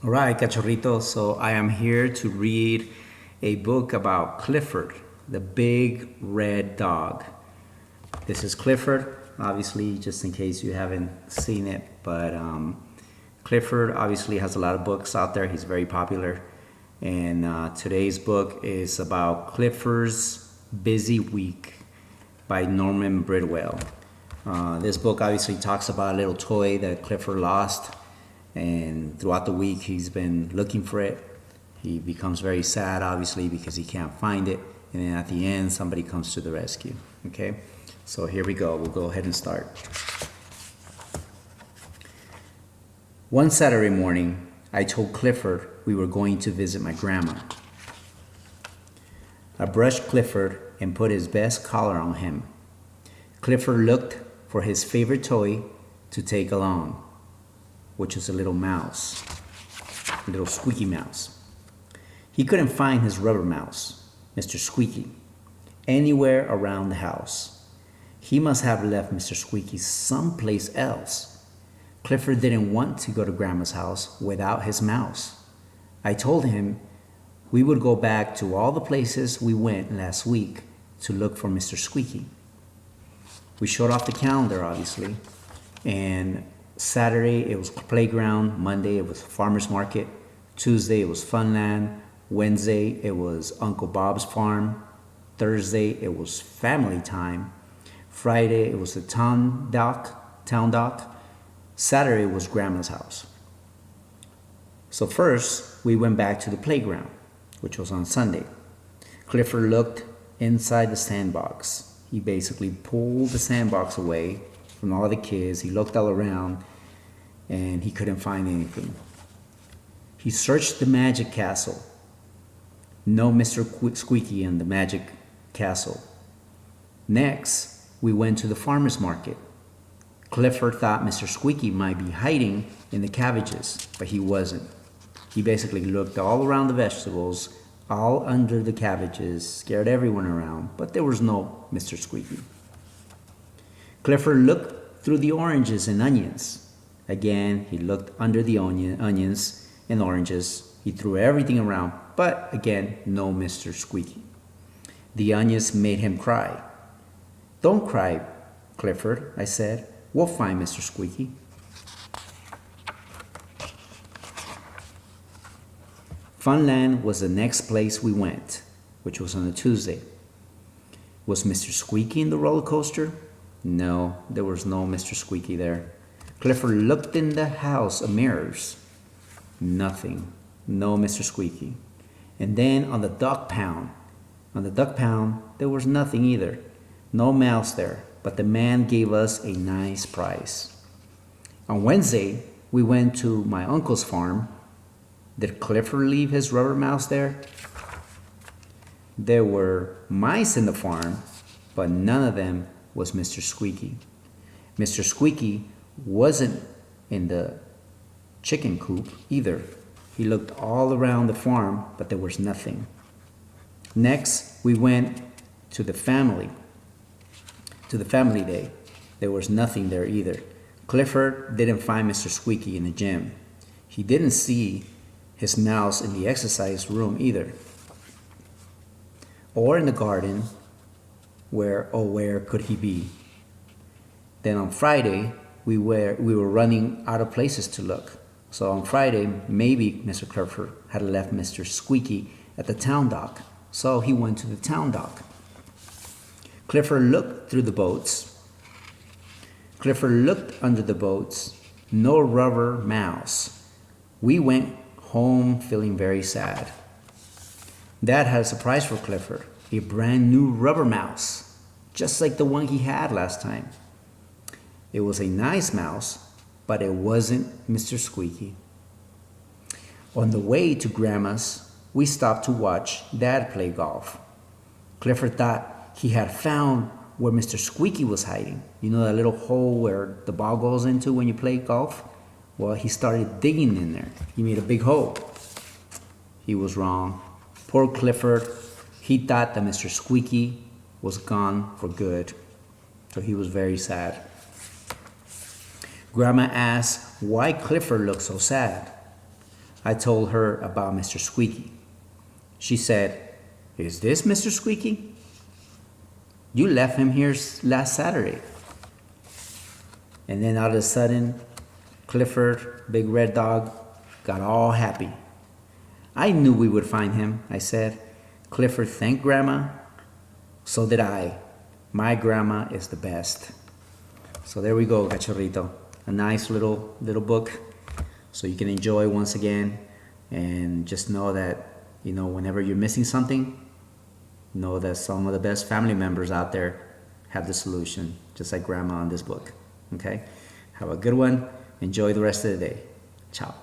All right, cachorritos. So I am here to read a book about Clifford, the big red dog. This is Clifford, obviously, just in case you haven't seen it. But Clifford obviously has a lot of books out there. He's very popular. And today's book is about Clifford's Busy Week by Norman Bridwell. This book obviously talks about a little toy that Clifford lost, and throughout the week he's been looking for it. He becomes very sad, obviously, because he can't find it, and then at the end somebody comes to the rescue. Okay, so here we go. We'll go ahead and start. One Saturday morning, I told Clifford we were going to visit my grandma. I brushed Clifford and put his best collar on him. Clifford looked for his favorite toy to take along, which was a little mouse, a little squeaky mouse. He couldn't find his rubber mouse, Mr. Squeaky, anywhere around the house. He must have left Mr. Squeaky someplace else. Clifford didn't want to go to Grandma's house without his mouse. I told him we would go back to all the places we went last week to look for Mr. Squeaky. We showed off the calendar, obviously, and Saturday it was playground, Monday it was farmer's market, Tuesday it was funland, Wednesday it was Uncle Bob's farm, Thursday it was family time, Friday it was the town dock, Saturday was Grandma's house. So first we went back to the playground, which was on Sunday. Clifford looked inside the sandbox. He basically pulled the sandbox away from all the kids. He looked all around and he couldn't find anything. He searched the magic castle. No Mr. Squeaky in the magic castle. Next, we went to the farmer's market. Clifford thought Mr. Squeaky might be hiding in the cabbages, but he wasn't. He basically looked all around the vegetables, all under the cabbages, scared everyone around, but there was no Mr. Squeaky. Clifford looked through the oranges and onions. Again, he looked under the onions and oranges. He threw everything around, but again, no Mr. Squeaky. The onions made him cry. "Don't cry, Clifford," I said. "We'll find Mr. Squeaky." Funland was the next place we went, which was on a Tuesday. Was Mr. Squeaky in the roller coaster? No, there was no Mr. Squeaky there. Clifford looked in the house of mirrors. Nothing. No Mr. Squeaky. And then on the duck pound. On the duck pound, there was nothing either. No mouse there, but the man gave us a nice prize. On Wednesday, we went to my uncle's farm. Did Clifford leave his rubber mouse there? There were mice in the farm, but none of them was Mr. Squeaky. Mr. Squeaky wasn't in the chicken coop either. He looked all around the farm, but there was nothing. Next, we went to the family day. There was nothing there either. Clifford didn't find Mr. Squeaky in the gym. He didn't see his mouse in the exercise room either, or in the garden. Where could he be? Then on Friday, we were running out of places to look. So on Friday, maybe Mr. Clifford had left Mr. Squeaky at the town dock. So he went to the town dock. Clifford looked through the boats. Clifford looked under the boats. No rubber mouse. We went home feeling very sad. Dad had a surprise for Clifford. A brand new rubber mouse, just like the one he had last time. It was a nice mouse, but it wasn't Mr. Squeaky. On the way to Grandma's, we stopped to watch Dad play golf. Clifford thought he had found where Mr. Squeaky was hiding. You know that little hole where the ball goes into when you play golf? Well, he started digging in there. He made a big hole. He was wrong. Poor Clifford. He thought that Mr. Squeaky was gone for good. So he was very sad. Grandma asked why Clifford looked so sad. I told her about Mr. Squeaky. She said, "Is this Mr. Squeaky? You left him here last Saturday." And then all of a sudden, Clifford, big red dog, got all happy. "I knew we would find him," I said. Clifford thanked Grandma. So did I. My grandma is the best. So there we go, Cachorrito. A nice little book so you can enjoy once again, and just know that, whenever you're missing something, know that some of the best family members out there have the solution, just like Grandma in this book. Okay? Have a good one. Enjoy the rest of the day. Ciao.